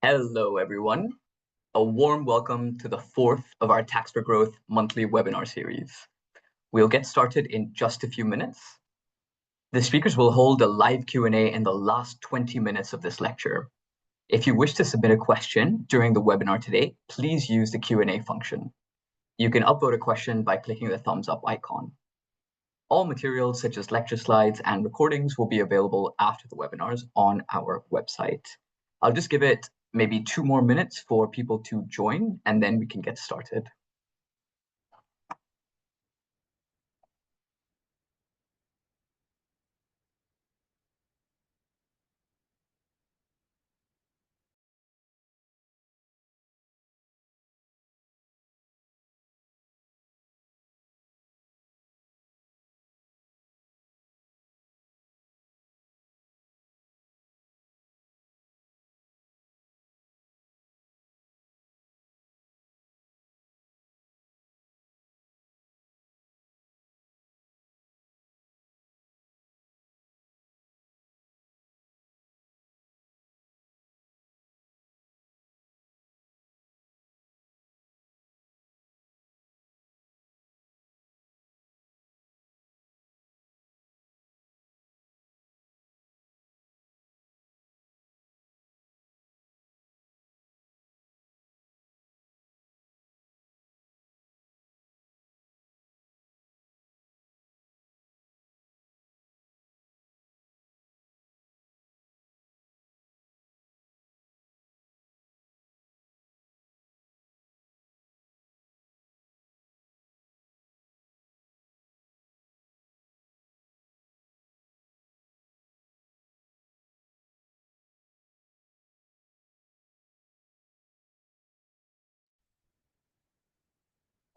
Hello, everyone. A warm welcome to the fourth of our Tax for Growth monthly webinar series. We'll get started in just a few minutes. The speakers will hold a live Q&A in the last 20 minutes of this lecture. If you wish to submit a question during the webinar today, please use the Q&A function. You can upload a question by clicking the thumbs up icon. All materials such as lecture slides and recordings will be available after the webinars on our website. I'll just give it maybe 2 more minutes for people to join, and then we can get started.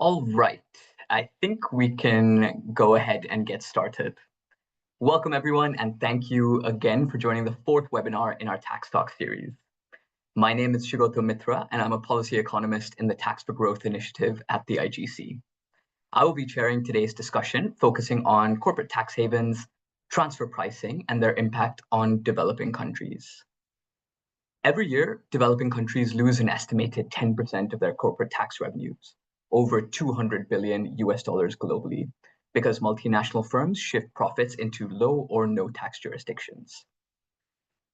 All right, I think we can go ahead and get started. Welcome everyone, and thank you again for joining the fourth webinar in our Tax Talk series. My name is Saugata Mittra, and I'm a policy economist in the Tax for Growth initiative at the IGC. I will be chairing today's discussion, focusing on corporate tax havens, transfer pricing, and their impact on developing countries. Every year, developing countries lose an estimated 10% of their corporate tax revenues, over $200 billion globally, because multinational firms shift profits into low or no tax jurisdictions.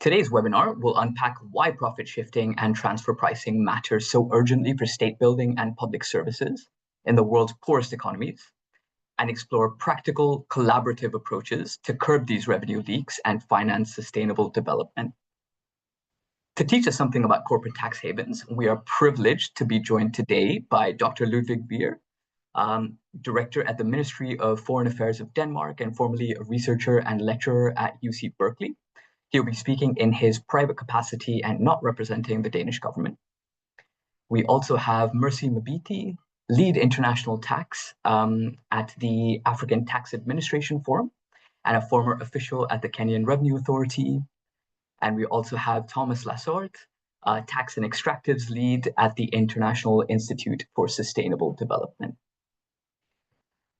Today's webinar will unpack why profit shifting and transfer pricing matter so urgently for state building and public services in the world's poorest economies, and explore practical, collaborative approaches to curb these revenue leaks and finance sustainable development. To teach us something about corporate tax havens, we are privileged to be joined today by Dr. Ludvig Wier, Director at the Ministry of Foreign Affairs of Denmark and formerly a researcher and lecturer at UC Berkeley. He'll be speaking in his private capacity and not representing the Danish government. We also have Mbithi, Lead International Tax at the African Tax Administration Forum and a former official at the Kenyan Revenue Authority. And we also have Thomas Lassourd, Tax and Extractives Lead at the International Institute for Sustainable Development.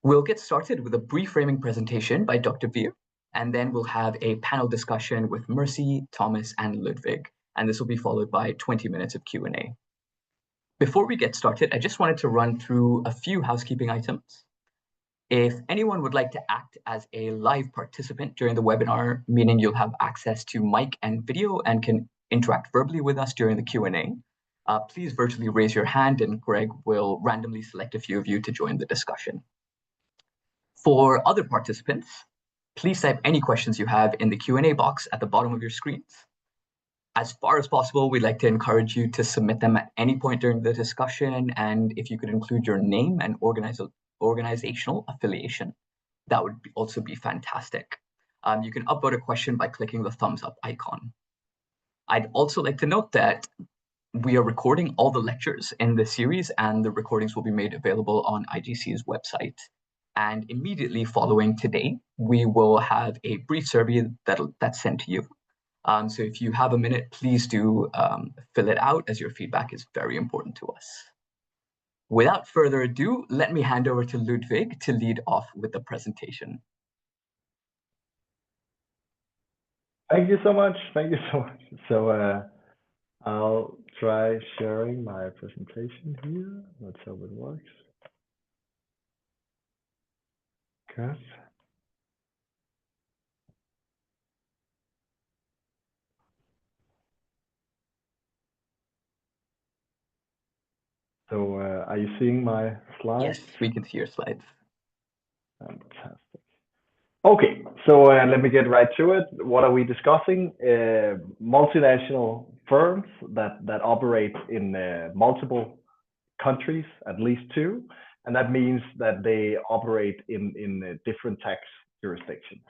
We'll get started with a brief framing presentation by Dr. Wier, and then we'll have a panel discussion with Mercy, Thomas, and Ludvig, and this will be followed by 20 minutes of Q&A. Before we get started, I just wanted to run through a few housekeeping items. If anyone would like to act as a live participant during the webinar, meaning you'll have access to mic and video and can interact verbally with us during the Q&A, please virtually raise your hand and Greg will randomly select a few of you to join the discussion. For other participants, please type any questions you have in the Q&A box at the bottom of your screens. As far as possible, we'd like to encourage you to submit them at any point during the discussion, and if you could include your name and organizational affiliation, that would also be fantastic. You can upload a question by clicking the thumbs up icon. I'd also like to note that we are recording all the lectures in the series, and the recordings will be made available on IGC's website. And immediately following today, we will have a brief survey that's sent to you. So if you have a minute, please do fill it out, as your feedback is very important to us. Without further ado, let me hand over to Ludvig to lead off with the presentation. Thank you so much. Thank you so much. So I'll try sharing my presentation here. Let's hope it works. Good. So are you seeing my slides? Yes, we can see your slides. Fantastic. Okay, so let me get right to it. What are we discussing? Multinational firms that operate in multiple countries, at least two, and that means that they operate in different tax jurisdictions.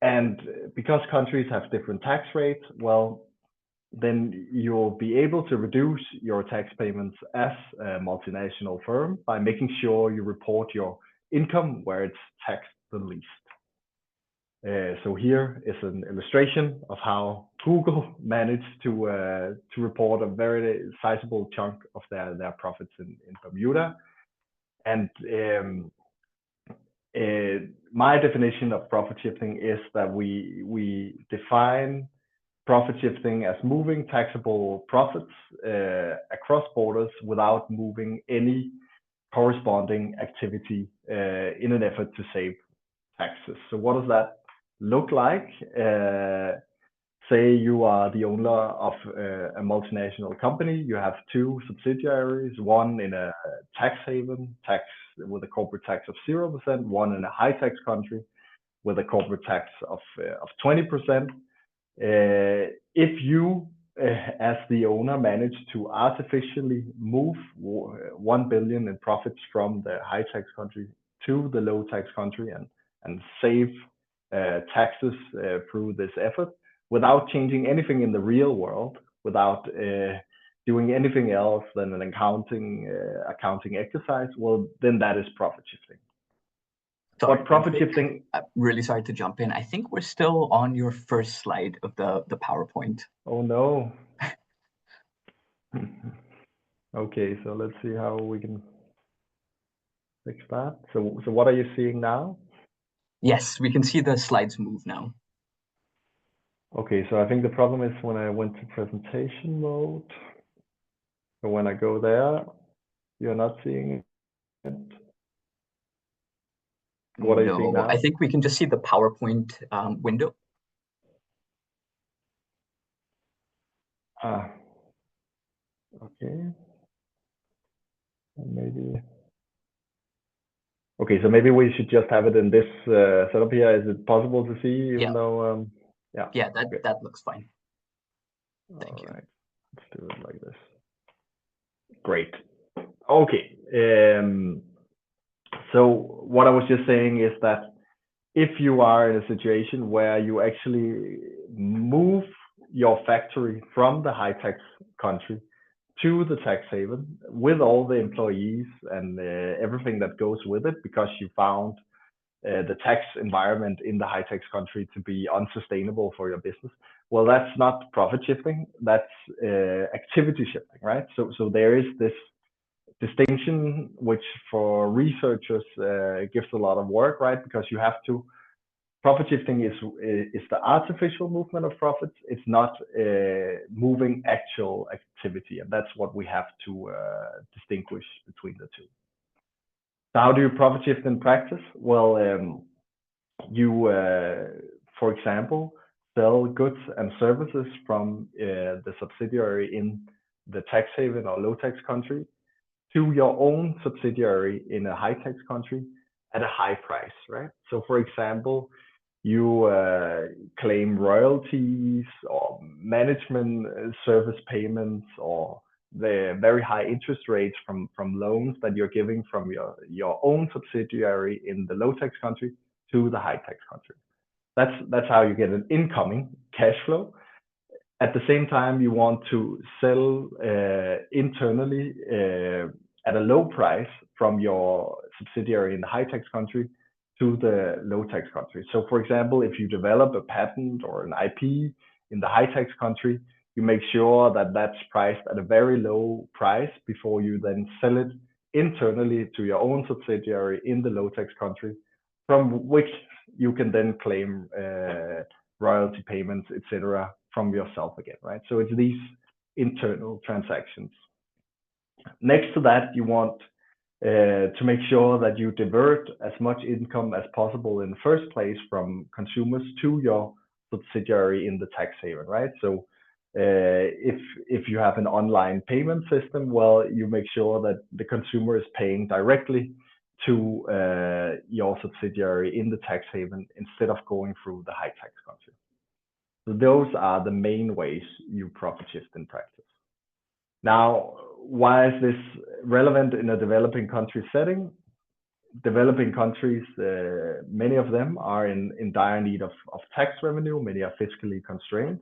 And because countries have different tax rates, well, then you'll be able to reduce your tax payments as a multinational firm by making sure you report your income where it's taxed the least. So here is an illustration of how Google managed to report a very sizable chunk of their profits in Bermuda. And my definition of profit shifting is that we define profit shifting as moving taxable profits across borders without moving any corresponding activity in an effort to save taxes. So what does that look like? Say you are the owner of a multinational company. You have two subsidiaries, one in a tax haven, tax with a corporate tax of 0%, one in a high tax country with a corporate tax of 20%. If you, as the owner, manage to artificially move 1 billion in profits from the high tax country to the low tax country and save taxes through this effort without changing anything in the real world, without doing anything else than an accounting exercise, well, then that is profit shifting. Sorry, But profit shifting. I'm really sorry to jump in. I think we're still on your first slide of the PowerPoint. Oh no. Okay, so let's see how we can fix that. So what are you seeing now? Yes, we can see the slides move now. Okay, so I think the problem is when I went to presentation mode. So when I go there, you're not seeing it. What are you seeing now? I think we can just see the PowerPoint window. Ah, okay. And maybe. Okay, so maybe we should just have it in this setup here. Is it possible to see, even though? Yeah. Yeah, that looks fine. Thank you. All right, let's do it like this. Great. Okay. So what I was just saying is that if you are in a situation where you actually move your factory from the high tax country to the tax haven with all the employees and everything that goes with it, because you found the tax environment in the high tax country to be unsustainable for your business, well, that's not profit shifting, that's activity shifting, right? So there is this distinction, which for researchers gives a lot of work, right? Because you have to, profit shifting is the artificial movement of profits. It's not moving actual activity, and that's what we have to distinguish between the two. So how do you profit shift in practice? Well, you, for example, sell goods and services from the subsidiary in the tax haven or low tax country to your own subsidiary in a high tax country at a high price, right? So for example, you claim royalties or management service payments or the very high interest rates from loans that you're giving from your own subsidiary in the low tax country to the high tax country. That's how you get an incoming cash flow. At the same time, you want to sell internally at a low price from your subsidiary in the high tax country to the low tax country. So for example, if you develop a patent or an IP in the high tax country, you make sure that that's priced at a very low price before you then sell it internally to your own subsidiary in the low tax country, from which you can then claim royalty payments, etc., from yourself again, right? So it's these internal transactions. Next to that, you want to make sure that you divert as much income as possible in the first place from consumers to your subsidiary in the tax haven, right? So if you have an online payment system, well, you make sure that the consumer is paying directly to your subsidiary in the tax haven instead of going through the high tax country. So those are the main ways you profit shift in practice. Now, why is this relevant in a developing country setting? Developing countries, many of them are in dire need of tax revenue. Many are fiscally constrained.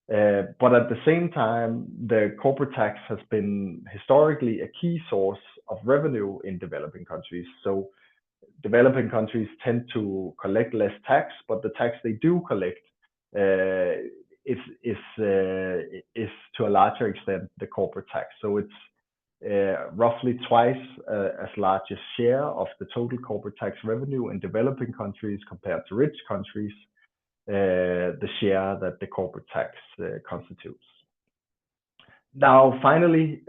But at the same time, the corporate tax has been historically a key source of revenue in developing countries. So developing countries tend to collect less tax, but the tax they do collect is to a larger extent the corporate tax. So it's roughly twice as large a share of the total corporate tax revenue in developing countries compared to rich countries, the share that the corporate tax constitutes. Now, finally,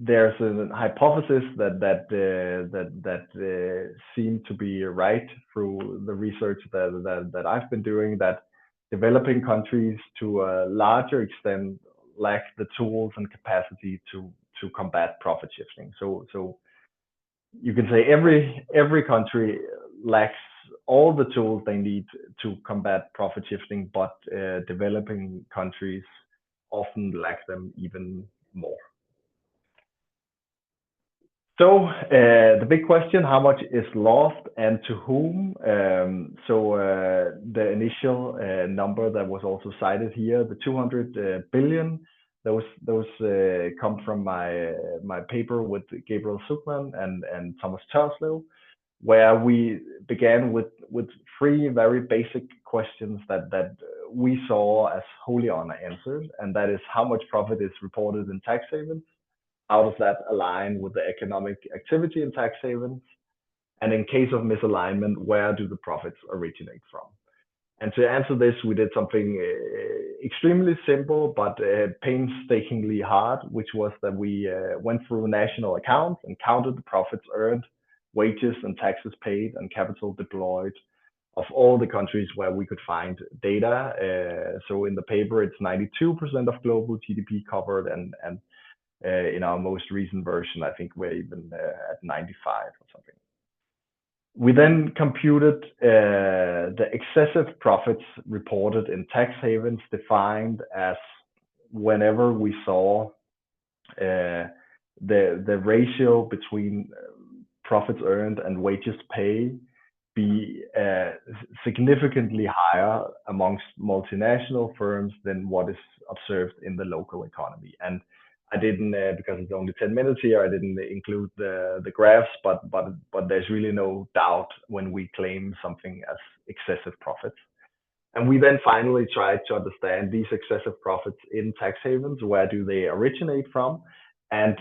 there's a hypothesis that seemed to be right through the research that I've been doing, that developing countries to a larger extent lack the tools and capacity to combat profit shifting. So you can say every country lacks all the tools they need to combat profit shifting, but developing countries often lack them even more. So the big question, how much is lost and to whom? The initial number that was also cited here, the 200 billion, those come from my paper with Gabriel Zuckman and Thomas Lassourd, where we began with three very basic questions that we saw as wholly unanswered, and that is, how much profit is reported in tax havens? How does that align with the economic activity in tax havens? And in case of misalignment, where do the profits originate from? And to answer this, we did something extremely simple, but painstakingly hard, which was that we went through national accounts and counted the profits earned, wages and taxes paid, and capital deployed of all the countries where we could find data. So in the paper, it's 92% of global GDP covered, and in our most recent version, I think we're even at 95 or something. We then computed the excessive profits reported in tax havens, defined as whenever we saw the ratio between profits earned and wages paid be significantly higher amongst multinational firms than what is observed in the local economy. And I didn't, because it's only 10 minutes here, I didn't include the graphs, but there's really no doubt when we claim something as excessive profits. And we then finally tried to understand these excessive profits in tax havens. Where do they originate from? And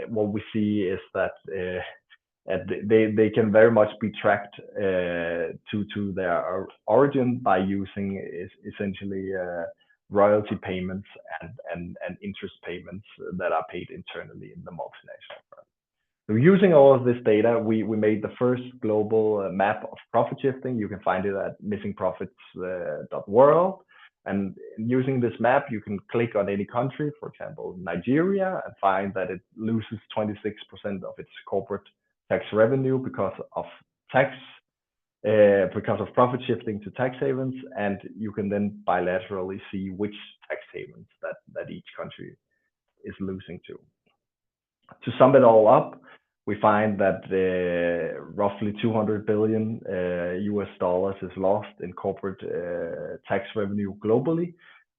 what we see is that they can very much be tracked to their origin by using essentially royalty payments and interest payments that are paid internally in the multinational firm. So using all of this data, we made the first global map of profit shifting. You can find it at missingprofits.world. And using this map, you can click on any country, for example, Nigeria, and find that it loses 26% of its corporate tax revenue because of profit shifting to tax havens, and you can then bilaterally see which tax havens that each country is losing to. To sum it all up, we find that roughly $200 billion is lost in corporate tax revenue globally.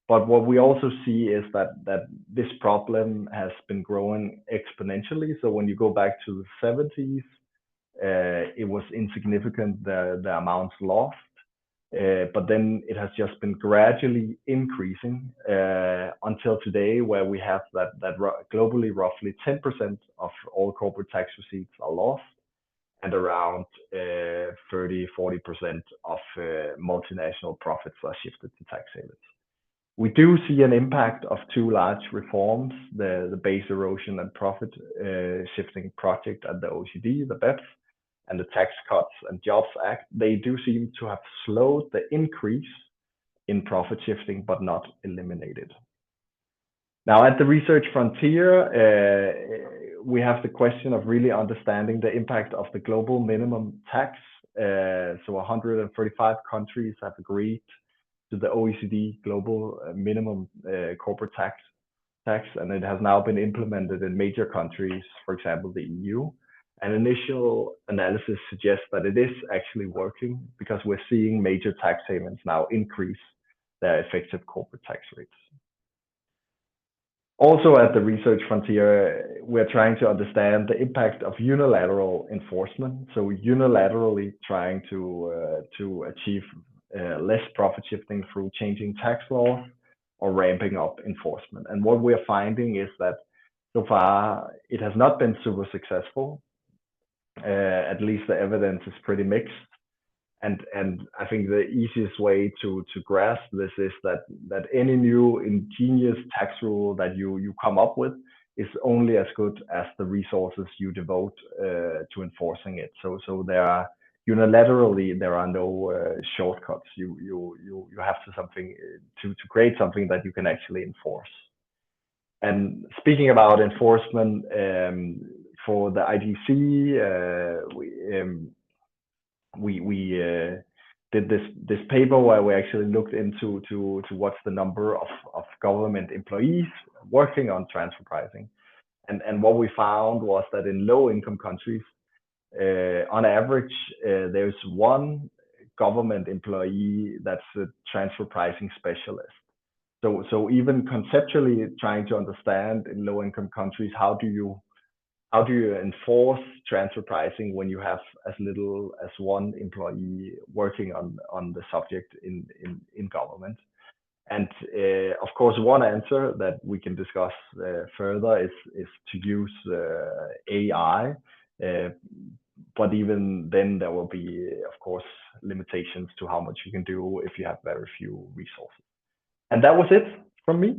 But what we also see is that this problem has been growing exponentially. So when you go back to the 70s, it was insignificant, the amounts lost, but then it has just been gradually increasing until today, where we have that globally roughly 10% of all corporate tax receipts are lost, and around 30-40% of multinational profits are shifted to tax havens. We do see an impact of two large reforms, the base erosion and profit shifting project at the OECD, the BEPS, and the Tax Cuts and Jobs Act. They do seem to have slowed the increase in profit shifting, but not eliminated. Now, at the research frontier, we have the question of really understanding the impact of the global minimum tax. So 135 countries have agreed to the OECD global minimum corporate tax, and it has now been implemented in major countries, for example, the EU. An initial analysis suggests that it is actually working because we're seeing major tax havens now increase their effective corporate tax rates. Also at the research frontier, we're trying to understand the impact of unilateral enforcement. So unilaterally trying to achieve less profit shifting through changing tax laws or ramping up enforcement. And what we're finding is that so far it has not been super successful. At least the evidence is pretty mixed. And I think the easiest way to grasp this is that any new ingenious tax rule that you come up with is only as good as the resources you devote to enforcing it. So there are unilaterally there are no shortcuts. You have to create something that you can actually enforce. And speaking about enforcement, for the IGC, we did this paper where we actually looked into what's the number of government employees working on transfer pricing, and what we found was that in low-income countries, on average, there's one government employee that's a transfer pricing specialist. So even conceptually trying to understand in low-income countries, how do you enforce transfer pricing when you have as little as one employee working on the subject in government? And of course, one answer that we can discuss further is to use AI, but even then there will be, of course, limitations to how much you can do if you have very few resources. And that was it from me.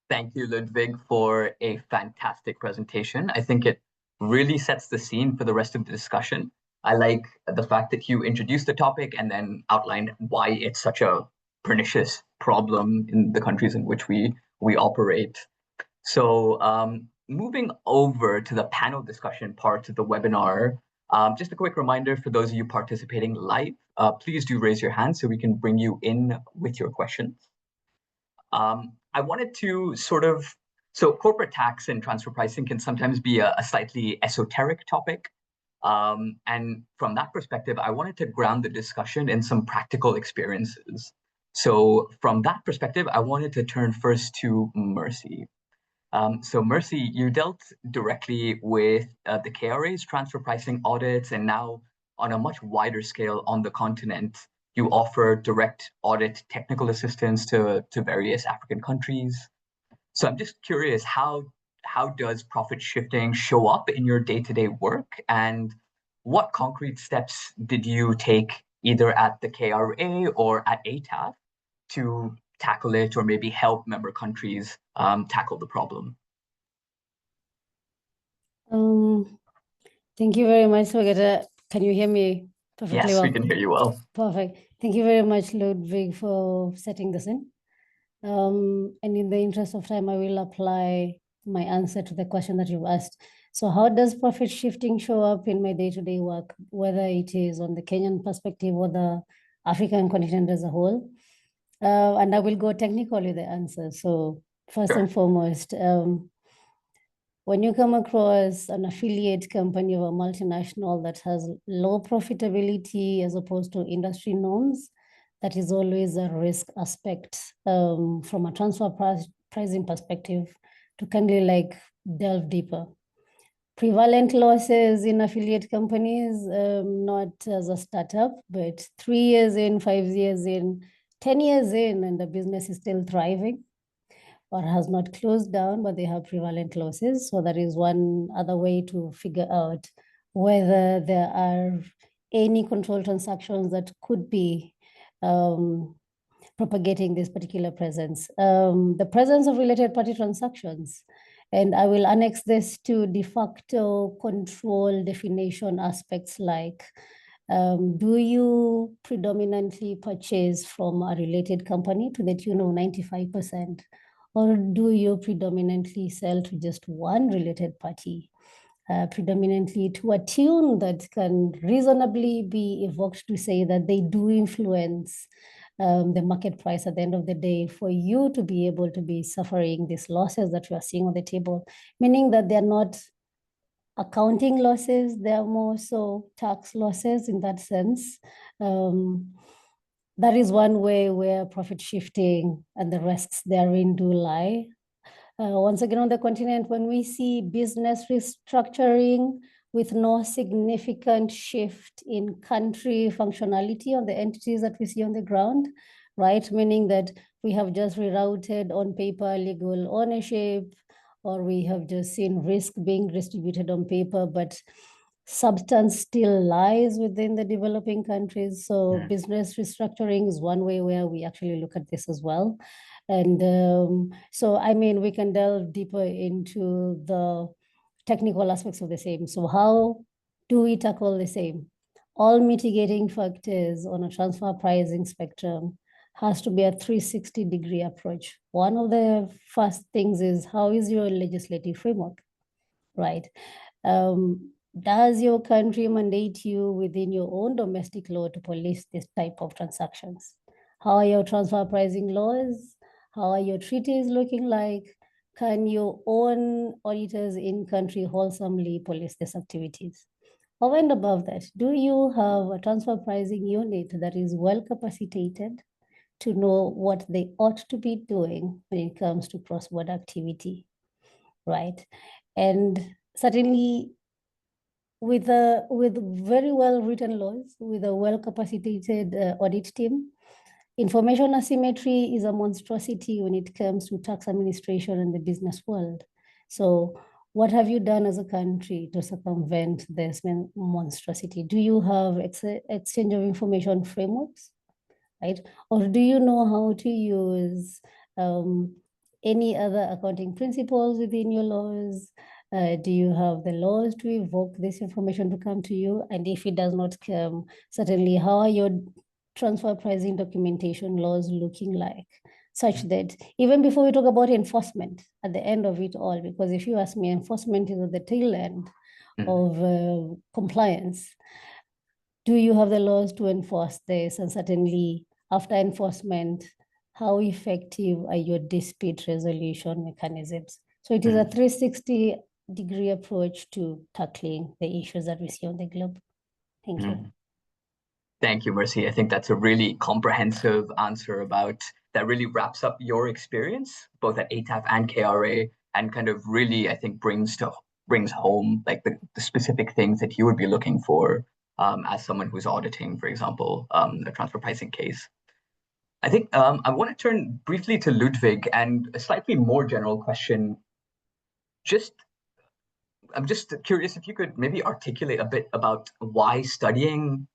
Thank you, Ludvig, for a fantastic presentation. I think it really sets the scene for the rest of the discussion. I like the fact that you introduced the topic and then outlined why it's such a pernicious problem in the countries in which we operate. So moving over to the panel discussion part of the webinar, just a quick reminder for those of you participating live, please do raise your hand so we can bring you in with your questions. I wanted to so corporate tax and transfer pricing can sometimes be a slightly esoteric topic. And from that perspective, I wanted to ground the discussion in some practical experiences. So from that perspective, I wanted to turn first to Mbithi. So Mbithi, you dealt directly with the KRA's transfer pricing audits, and now on a much wider scale on the continent, you offer direct audit technical assistance to various African countries. So I'm just curious, how does profit shifting show up in your day-to-day work, and what concrete steps did you take either at the KRA or at ATAF to tackle it, or maybe help member countries tackle the problem? Thank you very much, Saugata. Can you hear me perfectly yes, well? We can hear you well. Perfect. Thank you very much, Ludvig, for setting this in. And in the interest of time, I will apply my answer to the question that you've asked. So how does profit shifting show up in my day-to-day work, whether it is on the Kenyan perspective or the African continent as a whole? And I will go technical with the answer. So first and foremost, when you come across an affiliate company of a multinational that has low profitability as opposed to industry norms, that is always a risk aspect from a transfer pricing perspective to kindly delve deeper. Prevalent losses in affiliate companies, not as a startup, but 3 years in, 5 years in, 10 years in, and the business is still thriving or has not closed down, but they have prevalent losses. So that is one other way to figure out whether there are any control transactions that could be propagating this particular presence. The presence of related party transactions. And I will annex this to de facto control definition aspects like, do you predominantly purchase from a related company to the tune of 95%? Or do you predominantly sell to just one related party? Predominantly to a tune that can reasonably be evoked to say that they do influence the market price at the end of the day for you to be able to be suffering these losses that you are seeing on the table, meaning that they're not accounting losses, they're more so tax losses in that sense. That is one way where profit shifting and the risks therein do lie. Once again, on the continent, when we see business restructuring with no significant shift in country functionality of the entities that we see on the ground, right? Meaning that we have just rerouted on paper legal ownership, or we have just seen risk being distributed on paper, but substance still lies within the developing countries. So business restructuring is one way where we actually look at this as well. And so, I mean, we can delve deeper into the technical aspects of the same. So how do we tackle the same? All mitigating factors on a transfer pricing spectrum has to be a 360-degree approach. One of the first things is, how is your legislative framework, right? Does your country mandate you within your own domestic law to police this type of transactions? How are your transfer pricing laws? How are your treaties looking like? Can your own auditors in country wholesomely police these activities? Over and above that, do you have a transfer pricing unit that is well capacitated to know what they ought to be doing when it comes to cross-border activity, right? And certainly with very well written laws, with a well capacitated audit team, information asymmetry is a monstrosity when it comes to tax administration in the business world. So what have you done as a country to circumvent this monstrosity? Do you have exchange of information frameworks, right? Or do you know how to use any other accounting principles within your laws? Do you have the laws to evoke this information to come to you? And if it does not come, certainly how are your transfer pricing documentation laws looking like? Such that even before we talk about enforcement at the end of it all, because if you ask me, enforcement is at the tail end of compliance. Do you have the laws to enforce this? And certainly after enforcement, how effective are your dispute resolution mechanisms? So it is a 360-degree approach to tackling the issues that we see on the globe. Thank you. Thank you, Mercy. I think that's a really comprehensive answer about that really wraps up your experience, both at ATAF and KRA, and kind of really, I think, brings home like the specific things that you would be looking for as someone who's auditing, for example, a transfer pricing case. I think I want to turn briefly to Ludvig and a slightly more general question. I'm just curious if you could maybe articulate a bit about why studying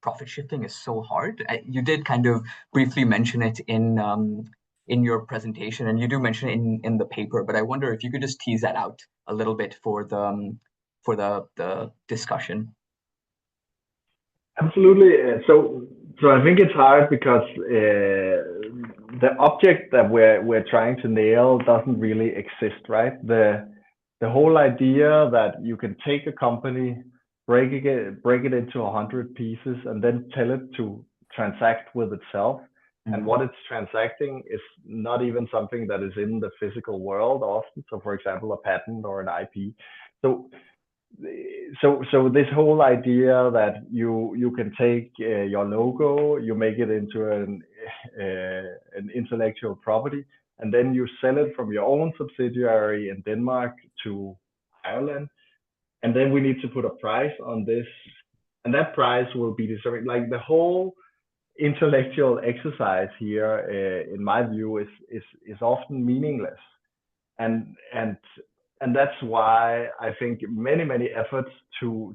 profit shifting is so hard. You did kind of briefly mention it in your presentation, and you do mention it in the paper, but I wonder if you could just tease that out a little bit for the discussion. Absolutely. So I think it's hard because the object that we're trying to nail doesn't really exist, right? The whole idea that you can take a company, break it into 100 pieces, and then tell it to transact with itself. And what it's transacting is not even something that is in the physical world often. So, for example, a patent or an IP. So this whole idea that you can take your logo, you make it into an intellectual property, and then you sell it from your own subsidiary in Denmark to Ireland, and then we need to put a price on this, and that price will be determined. Like the whole intellectual exercise here, in my view, is often meaningless, and that's why I think many efforts to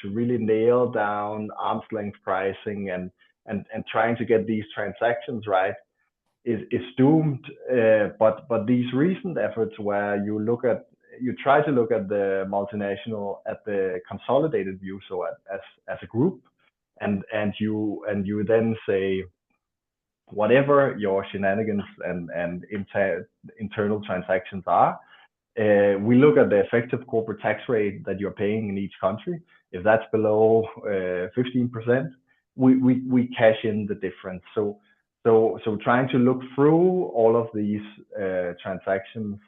really nail down arm's length pricing and and trying to get these transactions right is doomed. But these recent efforts where you try to look at the multinational at the consolidated view, so as a group, and you then say whatever your shenanigans and internal transactions are, we look at the effective corporate tax rate that you're paying in each country. If that's below 15%, we cash in the difference. So trying to look through all of these transactions,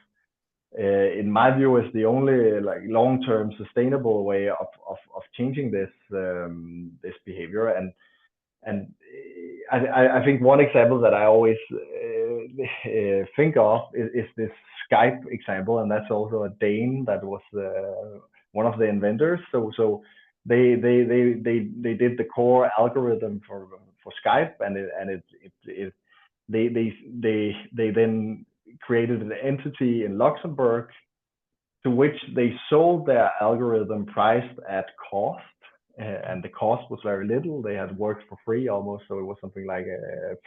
in my view, is the only like long-term sustainable way of changing this behavior. And I think one example that I always think of is this Skype example, and that's also a Dane that was one of the inventors. So they did the core algorithm for Skype, and they then created an entity in Luxembourg to which they sold their algorithm priced at cost. And the cost was very little. They had worked for free almost, so it was something like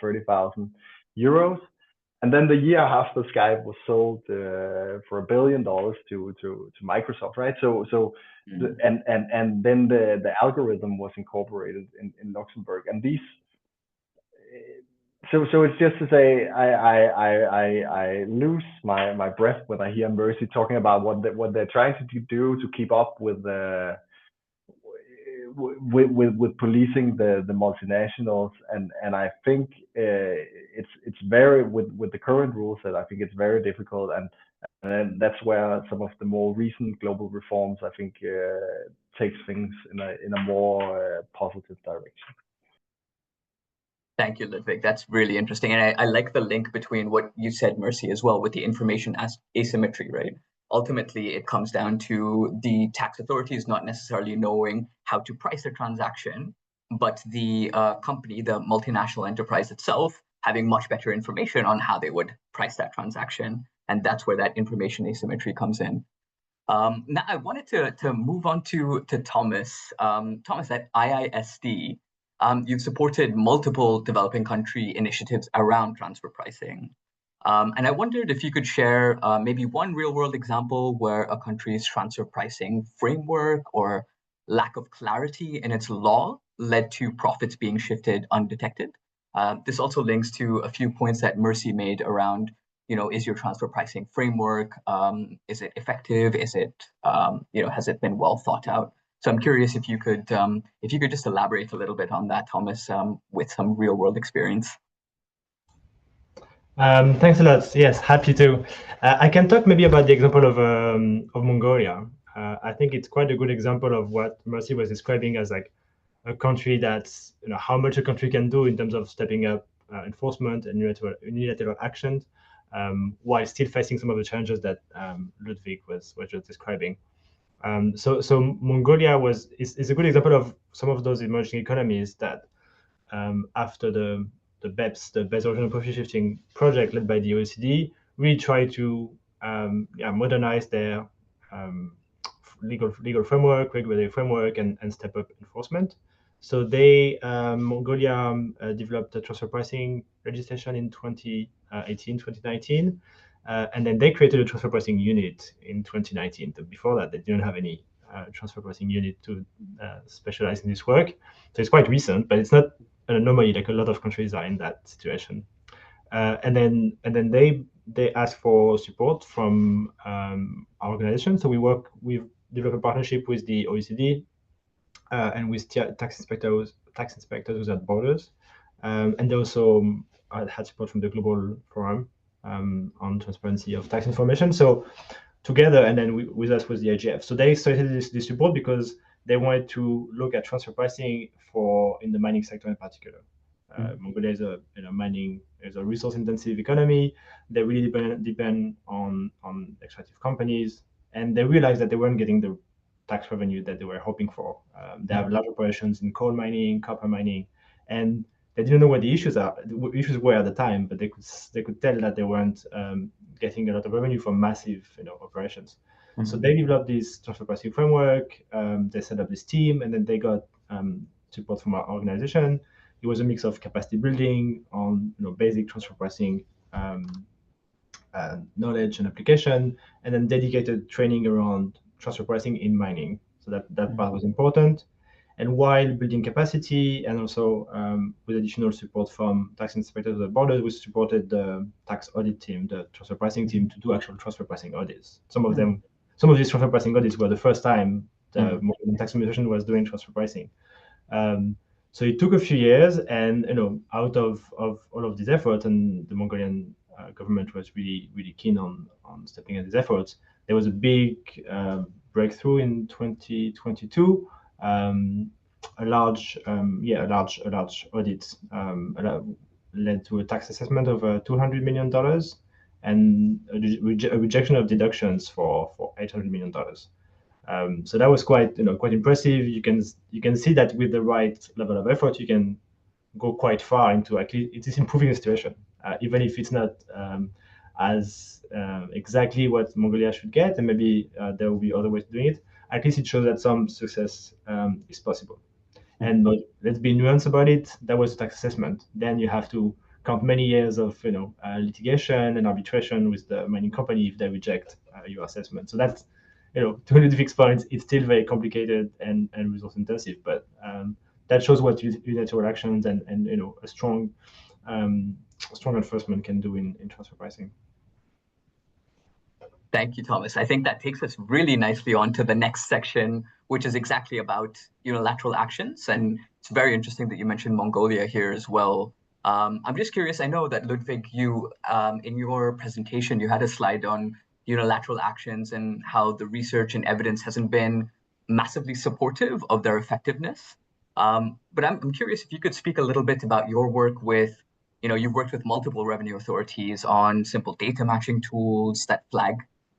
30,000 euros. And then the year after Skype was sold for $1 billion to Microsoft, right? And then the algorithm was incorporated in Luxembourg. And these, so it's just to say I lose my breath when I hear Mbithi talking about what they're trying to do to keep up with policing the multinationals, and I think it's very with the current rules that I think it's very difficult, and that's where some of the more recent global reforms I think takes things in a more positive direction. Thank you, Ludvig. That's really interesting, and I like the link between what you said, Mbithi, as well, with the information asymmetry, right? Ultimately, it comes down to the tax authorities not necessarily knowing how to price a transaction, but the company, the multinational enterprise itself, having much better information on how they would price that transaction. And that's where that information asymmetry comes in. Now, I wanted to move on to Thomas. Thomas, at IISD, you've supported multiple developing country initiatives around transfer pricing. And I wondered if you could share maybe one real-world example where a country's transfer pricing framework or lack of clarity in its law led to profits being shifted undetected. This also links to a few points that Mbithi made around, is your transfer pricing framework, is it effective? Is it, has it been well thought out? So I'm curious if you could just elaborate a little bit on that, Thomas, with some real-world experience. Thanks a lot. Yes, happy to. I can talk maybe about the example of Mongolia. I think it's quite a good example of what Mbithi was describing as like a country that's, how much a country can do in terms of stepping up enforcement and unilateral actions, while still facing some of the challenges that Ludvig was just describing. So Mongolia is a good example of some of those emerging economies that after the BEPS, the Base Erosion and Profit Shifting project led by the OECD, really try to modernize their legal framework, regulatory framework, and step up enforcement. So they, Mongolia developed a transfer pricing legislation in 2018, 2019, and then they created a transfer pricing unit in 2019. So before that, they didn't have any transfer pricing unit to specialize in this work. So it's quite recent, but it's not an anomaly. Like a lot of countries are in that situation. And then they ask for support from our organization. So we've developed a partnership with the OECD and with tax inspectors without borders. And they also had support from the Global Forum on transparency of tax information. So together, and then with us was the IGF. So they started this support because they wanted to look at transfer pricing in the mining sector in particular. Mongolia is a resource-intensive economy. They really depend on extractive and they realized that they weren't getting the tax revenue that they were hoping for. They have large operations in coal mining, copper mining, and they didn't know what the issues were at the time, but they could tell that they weren't getting a lot of revenue from massive operations. Mm-hmm. So they developed this transfer pricing framework. They set up this team, and then they got support from our organization. it was a mix of capacity building on basic transfer pricing knowledge and application, and then dedicated training around transfer pricing in mining. So that part was important. And while building capacity and also with additional support from tax inspectors at the borders, we supported the tax audit team, the transfer pricing team, to do actual transfer pricing audits. Some of these transfer pricing audits were the first time the Mongolian tax administration was doing transfer pricing. So it took a few years, and out of all of these efforts, and the Mongolian government was really keen on stepping in these efforts. There was a big breakthrough in 2022. A large audit led to a tax assessment of $200 million and a rejection of deductions for $800 million. So that was quite impressive. You can see that with the right level of effort, you can go quite far into actually it is improving the situation, even if it's not as exactly what Mongolia should get, and maybe there will be other ways of doing it. At least it shows that some success is possible. And let's be nuanced about it. That was a tax assessment. Then you have to count many years of litigation and arbitration with the mining company if they reject your assessment. So that's to Ludwig's point, it's still very complicated and resource intensive, but that shows what unilateral actions and a strong enforcement can do in transfer pricing. Thank you, Thomas. I think that takes us really nicely on to the next section, which is exactly about unilateral actions. And it's very interesting that you mentioned Mongolia here as well. I'm just curious, I know that Ludwig, you, in your presentation, you had a slide on unilateral actions and how the research and evidence hasn't been massively supportive of their effectiveness. But I'm curious if you could speak a little bit about your work with, you've worked with multiple revenue authorities on simple data matching tools that flag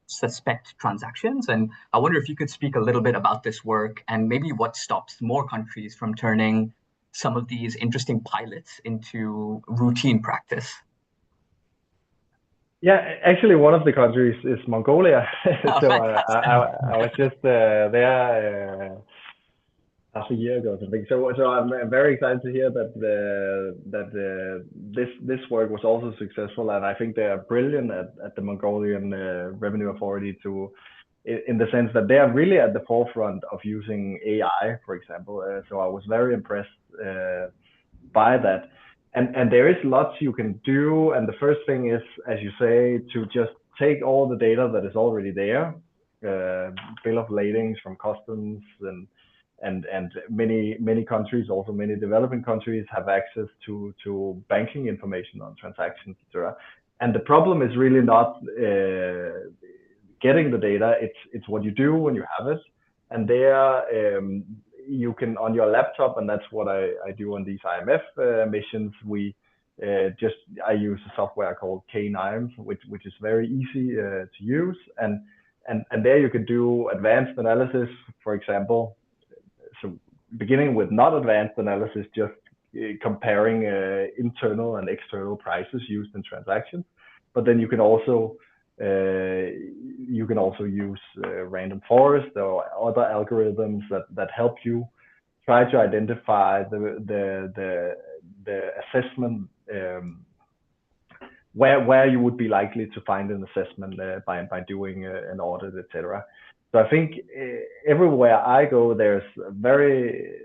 suspect transactions. And I wonder if you could speak a little bit about this work and maybe what stops more countries from turning some of these interesting pilots into routine practice. Yeah, actually, one of the countries is Mongolia. So I was just there half a year ago or something. So I'm very excited to hear that this work was also successful, and I think they are brilliant at the Mongolian Revenue Authority in the sense that they are really at the forefront of using AI, for example. So I was very impressed by that. And there is lots you can do. And the first thing is, as you say, to just take all the data that is already there, bill of ladings from customs and many countries, also many developing countries, have access to banking information on transactions, etc. And the problem is really not getting the data. It's what you do when you have it. And there you can, on your laptop, and that's what I do on these IMF missions. I use a software called K9, which is very easy to use, and there you can do advanced analysis, for example. So beginning with not advanced analysis, just comparing internal and external prices used in transactions, but then you can also use random forest or other algorithms that help you try to identify the assessment, where you would be likely to find an assessment by doing an audit, etc. So I think everywhere I go, there's a very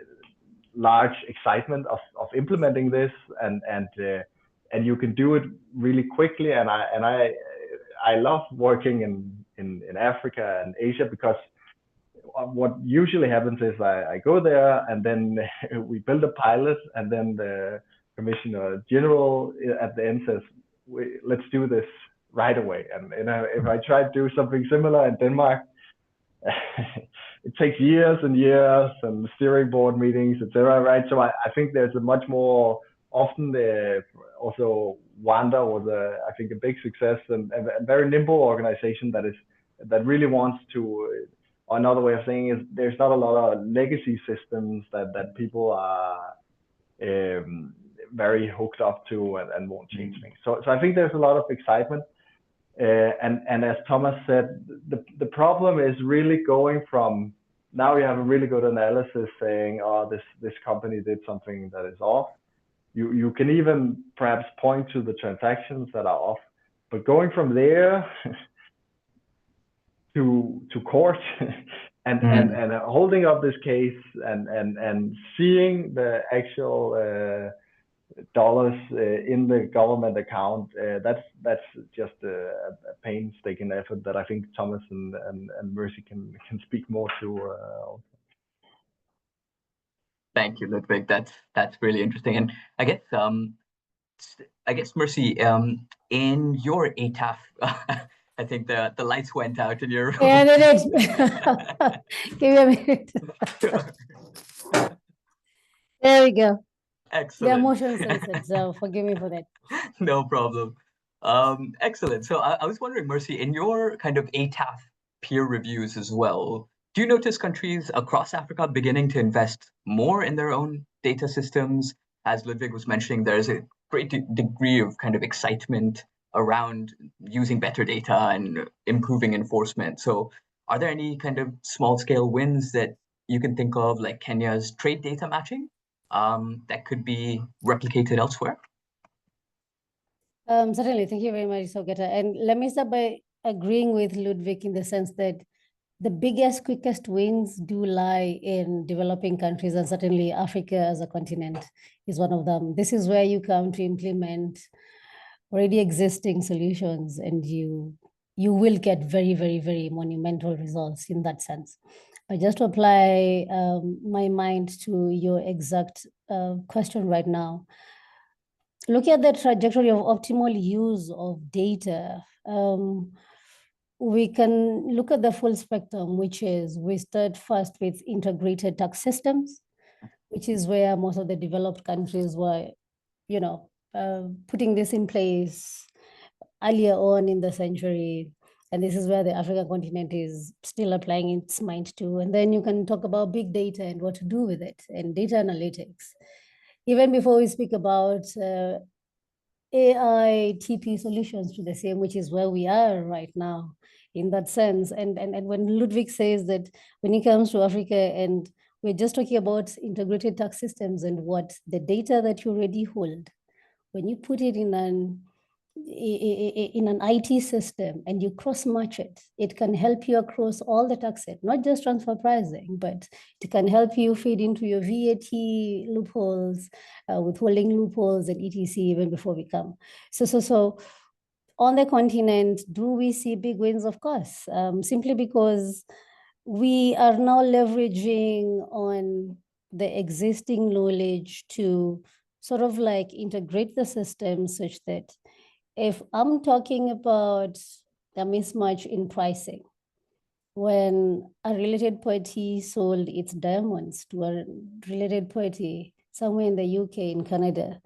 large excitement of implementing this, and you can do it really quickly. And I love working in Africa and Asia, because what usually happens is I go there and then we build a pilot, and then the Commissioner General at the end says, let's do this right away. And if I try to do something similar in Denmark, it takes years and years and steering board meetings, etc. Right? So I think there's a much more often also Wanda was I think a big success and a very nimble organization that really wants to. Another way of saying is there's not a lot of legacy systems that people are very hooked up to and won't change things. So I think there's a lot of excitement. And as Thomas said, the problem is really going from, now you have a really good analysis saying, oh, this company did something that is off, you can even perhaps point to the transactions that are off, but going from there to court and holding up this case and seeing the actual dollars in the government account, that's just a painstaking effort that I think Thomas and Mercy can speak more to. Thank you, Ludwig. That's really interesting. And I guess Mercy, in your ATAF, I think the lights went out in your room. Yeah, they did. Give me a minute. There we go. Excellent. They're motion censored, so forgive me for that. No problem. Excellent. So I was wondering, Mercy, in your kind of ATAF peer reviews as well, do you notice countries across Africa beginning to invest more in their own data systems? As Ludwig was mentioning, there's a great degree of kind of excitement around using better data and improving enforcement. So are there any kind of small scale wins that you can think of, like Kenya's trade data matching, that could be replicated elsewhere? Certainly, thank you very much, Saugata. And let me start by agreeing with Ludwig in the sense that the biggest, quickest wins do lie in developing countries, and certainly Africa as a continent is one of them. This is where you come to implement already existing solutions, and you will get very, very, very monumental results in that sense. But just to apply my mind to your exact question right now, looking at the trajectory of optimal use of data, we can look at the full spectrum, which is we start first with integrated tax systems, which is where most of the developed countries were, putting this in place earlier on in the century. And this is where the African continent is still applying its mind to. And then you can talk about big data and what to do with it and data analytics. Even before we speak about AI TP solutions to the same, which is where we are right now in that sense. And when Ludwig says that when it comes to Africa, and we're just talking about integrated tax systems and what the data that you already hold, when you put it in an IT system and you cross-match it, it can help you across all the tax set, not just transfer pricing, but it can help you feed into your VAT loopholes, withholding loopholes and etc. even before we come. So on the continent, do we see big wins? Of course, simply because we are now leveraging on the existing knowledge to sort of like integrate the system such that if I'm talking about a mismatch in pricing, when a related party sold its diamonds to a related party somewhere in the UK, in Canada,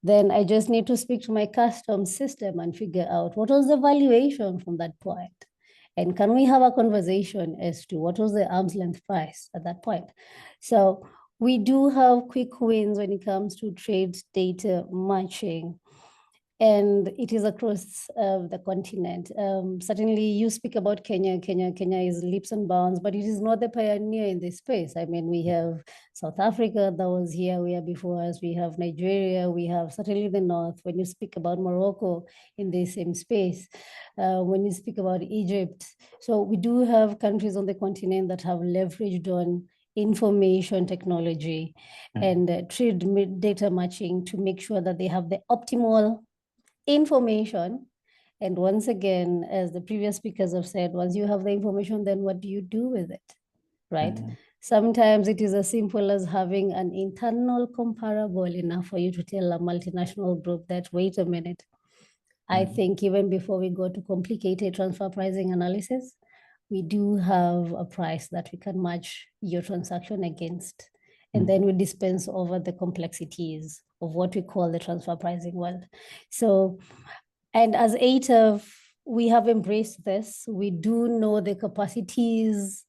then I just need to speak to my customs system and figure out what was the valuation from that point. And can we have a conversation as to what was the arm's length price at that point? So we do have quick wins when it comes to trade data matching. And it is across the continent. Certainly you speak about Kenya. Kenya is leaps and bounds, but it is not the pioneer in this space. I mean, we have South Africa that was here, we have before us, we have Nigeria, we have certainly the North. When you speak about Morocco in the same space, when you speak about Egypt. So we do have countries on the continent that have leveraged on information technology and trade data matching to make sure that they have the optimal information. And once again, as the previous speakers have said, once you have the information, then what do you do with it, right? Sometimes it is as simple as having an internal comparable enough for you to tell a multinational group that, wait a minute, I think even before we go to complicated transfer pricing analysis, we do have a price that we can match your transaction against. And then we dispense over the complexities of what we call the transfer pricing world. So, and as ATAF, we have embraced this. We do know the capacities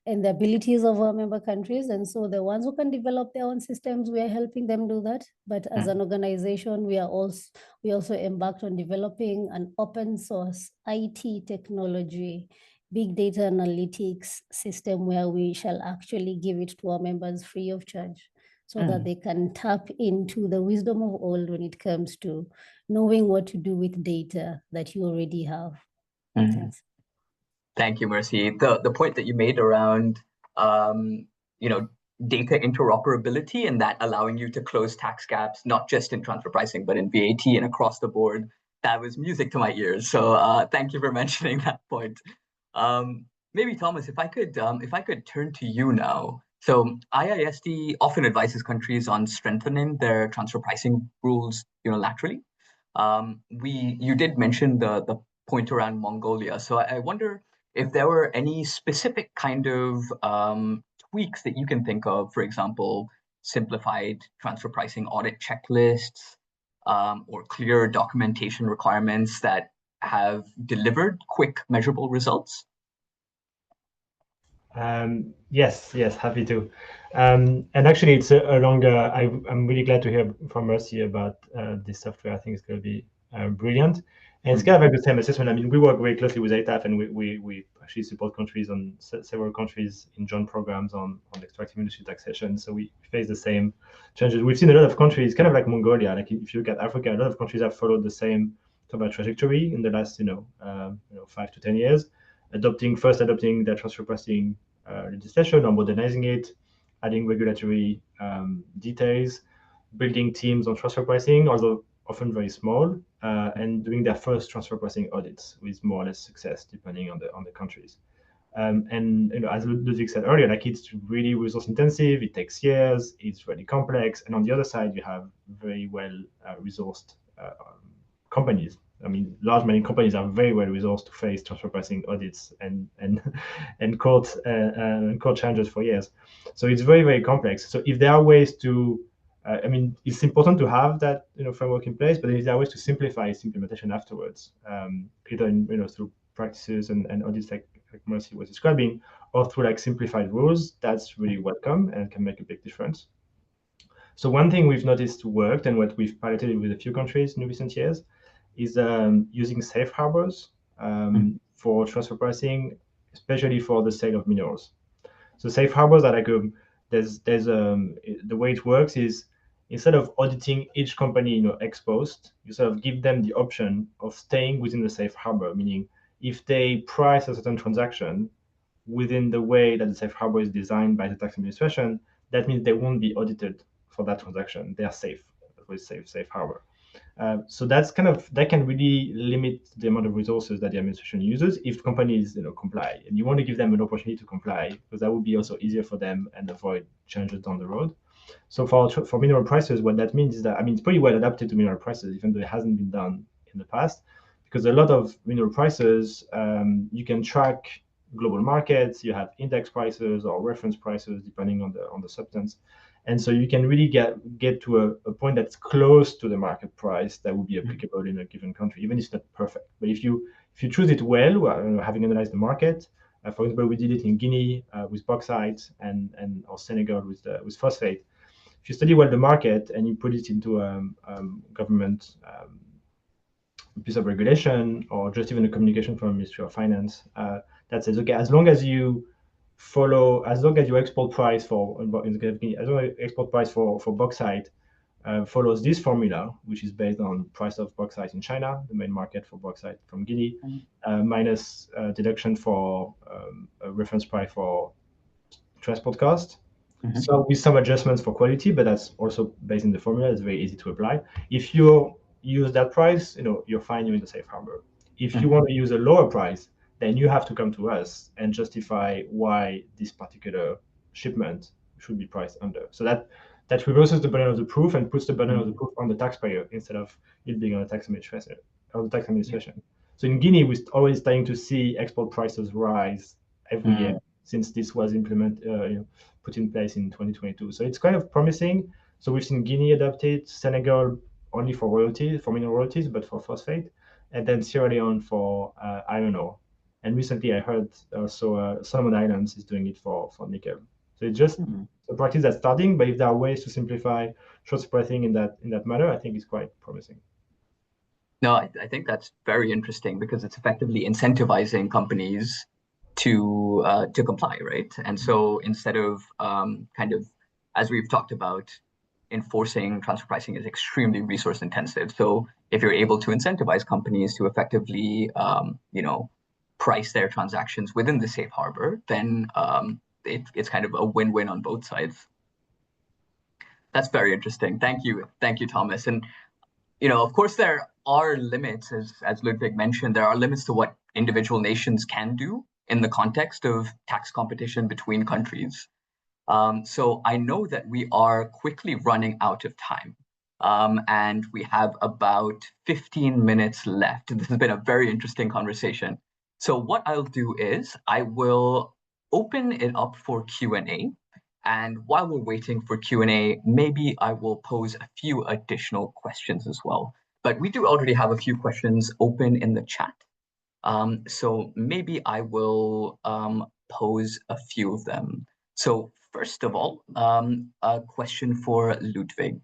and the abilities of our member countries. And so the ones who can develop their own systems, we are helping them do that. But as an organization, we also embarked on developing an open source IT technology, big data analytics system where we shall actually give it to our members free of charge so that they can tap into the wisdom of old when it comes to knowing what to do with data that you already have. Thanks. Thank you, Mercy. The point that you made around data interoperability and that allowing you to close tax gaps, not just in transfer pricing, but in VAT and across the board, that was music to my ears. So thank you for mentioning that point. Maybe Thomas, if I could turn to you now. So IISD often advises countries on strengthening their transfer pricing rules unilaterally. You did mention the point around Mongolia. So I wonder if there were any specific kind of tweaks that you can think of, for example, simplified transfer pricing audit checklists, or clear documentation requirements that have delivered quick, measurable results? Yes, happy to. And actually, it's I'm really glad to hear from Mercy about this software. I think it's going to be brilliant. And it's kind of like the same assessment. I mean, we work very closely with ATAF, and we actually support countries on several countries in joint programs on extractive industry taxation. So we face the same challenges. We've seen a lot of countries, kind of like Mongolia. Like if you look at Africa, a lot of countries have followed the same sort of trajectory in the last 5 to 10 years, adopting their transfer pricing legislation or modernizing it, adding regulatory details, building teams on transfer pricing, although often very small, and doing their first transfer pricing audits with more or less success, depending on the countries. And as Ludwig said earlier, like it's really resource intensive. It takes years. It's really complex. And on the other side, you have very well resourced companies. I mean, large mining companies are very well resourced to face transfer pricing audits and court challenges for years. So it's very, very complex. So if there are ways to, it's important to have that framework in place, but if there are ways to simplify its implementation afterwards, either through practices and audits like Mercy was describing, or through like simplified rules, that's really welcome and can make a big difference. So one thing we've noticed worked, and what we've piloted with a few countries in recent years, is using safe harbors for transfer pricing, especially for the sale of minerals. So safe harbors are like the way it works is instead of auditing each company ex post, you sort of give them the option of staying within the safe harbor, meaning if they price a certain transaction within the way that the safe harbor is designed by the tax administration, that means they won't be audited for that transaction. They are safe with safe harbor. So that can really limit the amount of resources that the administration uses if companies comply, and you want to give them an opportunity to comply because that would be also easier for them and avoid changes down the road. So for mineral prices, what that means is that it's pretty well adapted to mineral prices, even though it hasn't been done in the past, because a lot of mineral prices you can track global markets. You have index prices or reference prices depending on the substance. And so you can really get to a point that's close to the market price that would be applicable in a given country, even if it's not perfect. But if you choose it well, having analyzed the market, for example, we did it in Guinea with bauxite or Senegal with phosphate. If you study well the market and you put it into a government piece of regulation or just even a communication from the Ministry of Finance that says, okay, as long as you export price for bauxite follows this formula, which is based on price of bauxite in China, the main market for bauxite from Guinea, minus deduction for a reference price for transport cost. So with some adjustments for quality, but that's also based in the formula. It's very easy to apply. If you use that price, you're fine. You're in the safe harbor. If you want to use a lower price, then you have to come to us and justify why this particular shipment should be priced under. So that reverses the burden of the proof and puts the burden of the proof on the taxpayer instead of it being on the tax administration. So in Guinea, we're already starting to see export prices rise every year since this was put in place in 2022. So it's kind of promising. So we've seen Guinea adopt it, Senegal only for mineral royalties, but for phosphate, and then Sierra Leone for iron ore. And recently I heard also Solomon Islands is doing it for nickel. So it's just a practice that's starting, but if there are ways to simplify transfer pricing in that manner, I think it's quite promising. No, I think that's very interesting because it's effectively incentivizing companies to comply, right? And so instead of as we've talked about, enforcing transfer pricing is extremely resource intensive. So if you're able to incentivize companies to effectively, price their transactions within the safe harbor, then it's kind of a win-win on both sides. That's very interesting. Thank you, Thomas. And of course, there are limits, as Ludvig mentioned. There are limits to what individual nations can do in the context of tax competition between countries. So I know that we are quickly running out of time, and we have about 15 minutes left. This has been a very interesting conversation. So what I'll do is I will open it up for Q&A. And while we're waiting for Q&A, maybe I will pose a few additional questions as well. But we do already have a few questions open in the chat. So maybe I will pose a few of them. So first of all, a question for Ludvig.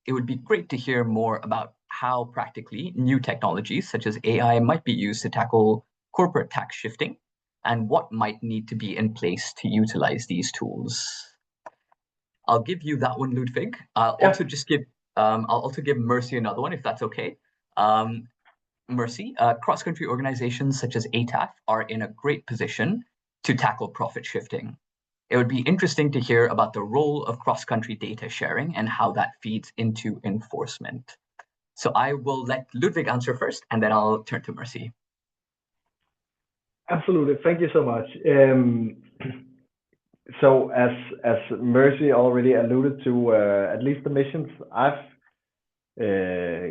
It would be great to hear more about how practically new technologies such as AI might be used to tackle corporate tax shifting, and what might need to be in place to utilize these tools. I'll give you that one, Ludvig. I'll also give Mbithi another one, if that's okay. Mbithi, cross-country organizations such as ATAF are in a great position to tackle profit shifting. It would be interesting to hear about the role of cross-country data sharing and how that feeds into enforcement. So I will let Ludvig answer first, and then I'll turn to Mbithi. Absolutely. Thank you so much. So as Mbithi already alluded to, at least the missions I've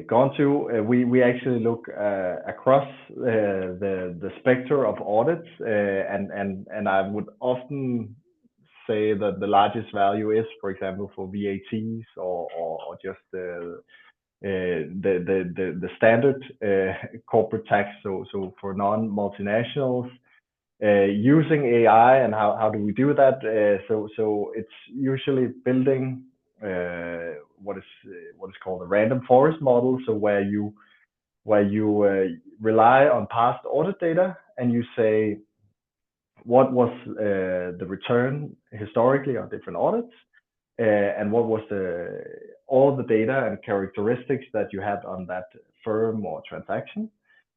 gone to, we actually look across the spectrum of audits, and I would often say that the largest value is, for example, for VATs or just the standard corporate tax. So for non-multinationals, using AI, and how do we do that? So it's usually building what is called a random forest model. So where you rely on past audit data, and you say what was the return historically on different audits, and what was all the data and characteristics that you had on that firm or transaction.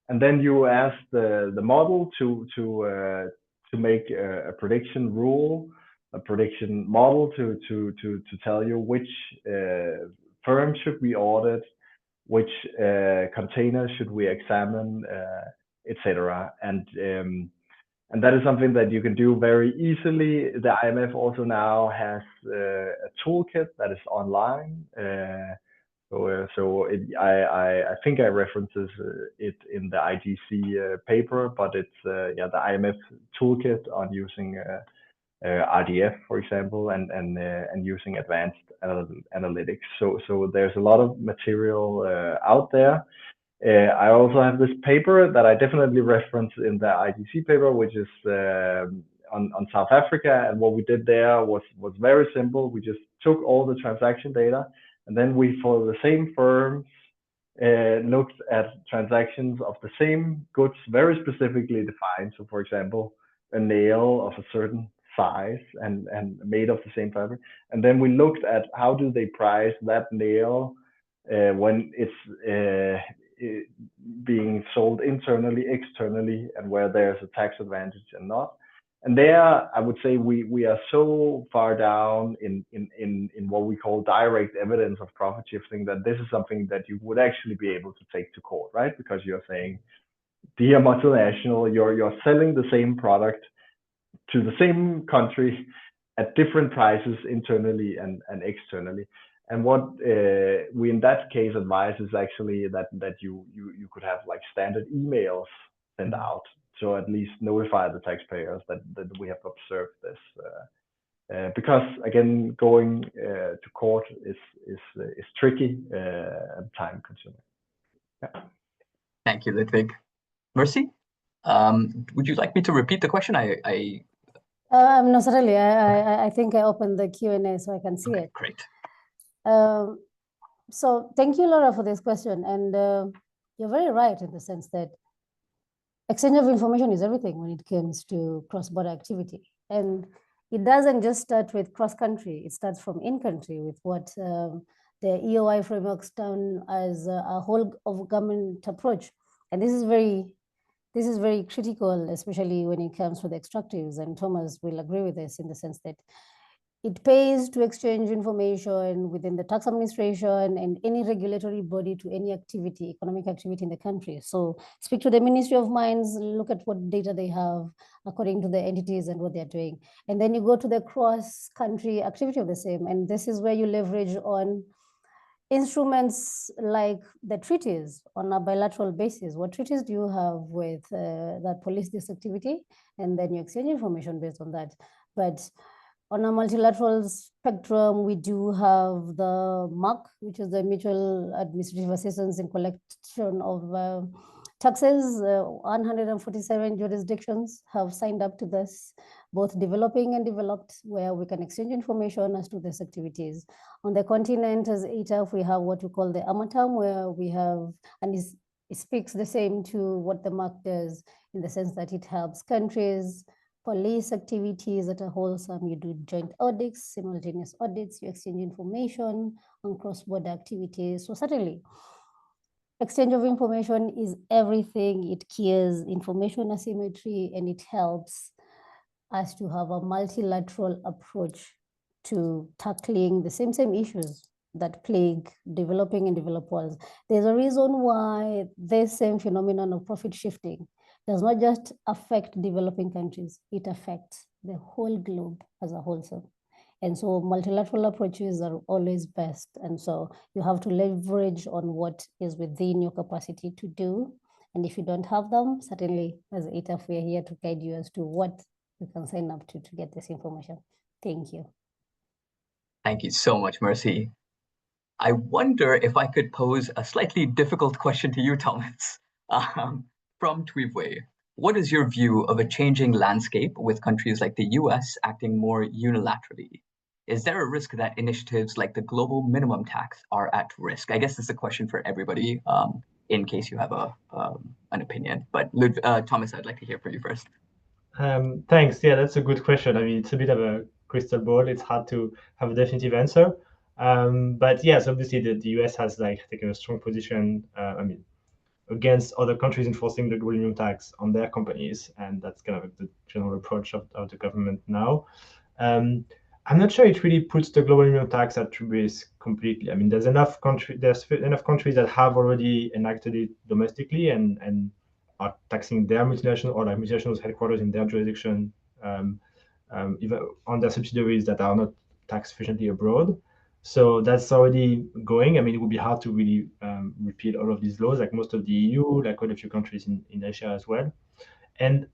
And then you ask the model to make a prediction rule, a prediction model to tell you which firm should we audit, which container should we examine, etc. And that is something that you can do very easily. The IMF also now has a toolkit that is online. I think I references it in the IGC paper, but it's the IMF toolkit on using RDF, for example, and using advanced analytics. So there's a lot of material out there. I also have this paper that I definitely reference in the IGC paper, which is on South Africa. And what we did there was very simple. We just took all the transaction data, and then we, for the same firms, looked at transactions of the same goods, very specifically defined. So, for example, a nail of a certain size and made of the same fabric. And then we looked at how do they price that nail when it's being sold internally, externally, and where there's a tax advantage and not. And there, I would say we are so far down in what we call direct evidence of profit shifting that this is something that you would actually be able to take to court, right? Because you're saying, dear multinational, you're selling the same product to the same country at different prices internally and externally. And what we in that case advise is actually that you could have like standard emails sent out, so at least notify the taxpayers that we have observed this. Because again, going to court is tricky and time consuming. Yeah. Thank you, Ludvig. Mbithi, would you like me to repeat the question? No, certainly. I think I opened the Q&A so I can see it. Great. So thank you, Laura, for this question. And you're very right in the sense that exchange of information is everything when it comes to cross-border activity. And it doesn't just start with cross-country. It starts from in-country with what the EOI framework's done as a whole of government approach. And this is very critical, especially when it comes to the extractives. And Thomas will agree with this in the sense that it pays to exchange information within the tax administration and any regulatory body to any activity, economic activity in the country. So speak to the Ministry of Mines, look at what data they have according to the entities and what they're doing. And then you go to the cross-country activity of the same. And this is where you leverage on instruments like the treaties on a bilateral basis. What treaties do you have with that police this activity? And then you exchange information based on that. But on a multilateral spectrum, we do have the MAC, which is the Mutual Administrative Assistance in Collection of Taxes. 147 jurisdictions have signed up to this, both developing and developed, where we can exchange information as to these activities. On the continent, as ATAF, we have what we call the AMATAM, where we have, and it speaks the same to what the MAC does in the sense that it helps countries police activities that are wholesome. You do joint audits, simultaneous audits, you exchange information on cross-border activities. So certainly, exchange of information is everything. It cures information asymmetry, and it helps us to have a multilateral approach to tackling the same issues that plague developing and developed worlds. There's a reason why this same phenomenon of profit shifting does not just affect developing countries, it affects the whole globe as a whole. And so multilateral approaches are always best. And so you have to leverage on what is within your capacity to do. And if you don't have them, certainly as ATAF, we are here to guide you as to what you can sign up to get this information. Thank you. Thank you so much, Mercy. I wonder if I could pose a slightly difficult question to you, Thomas. From Tweebway, what is your view of a changing landscape with countries like the US acting more unilaterally? Is there a risk that initiatives like the global minimum tax are at risk? I guess this is a question for everybody, in case you have an opinion. But Thomas, I'd like to hear from you first. Thanks. Yeah, that's a good question. I mean, it's a bit of a crystal ball. It's hard to have a definitive answer. But yes, obviously the US has taken a strong position. Against other countries enforcing the global minimum tax on their companies, and that's kind of the general approach of the government now. I'm not sure it really puts the global minimum tax at risk completely. I mean, there's enough countries that have already enacted it domestically and are taxing their multinational or multinationals headquarters in their jurisdiction, even on their subsidiaries that are not taxed efficiently abroad. So that's already going. I mean, it would be hard to really repeal all of these laws, like most of the EU, like quite a few countries in Asia as well. And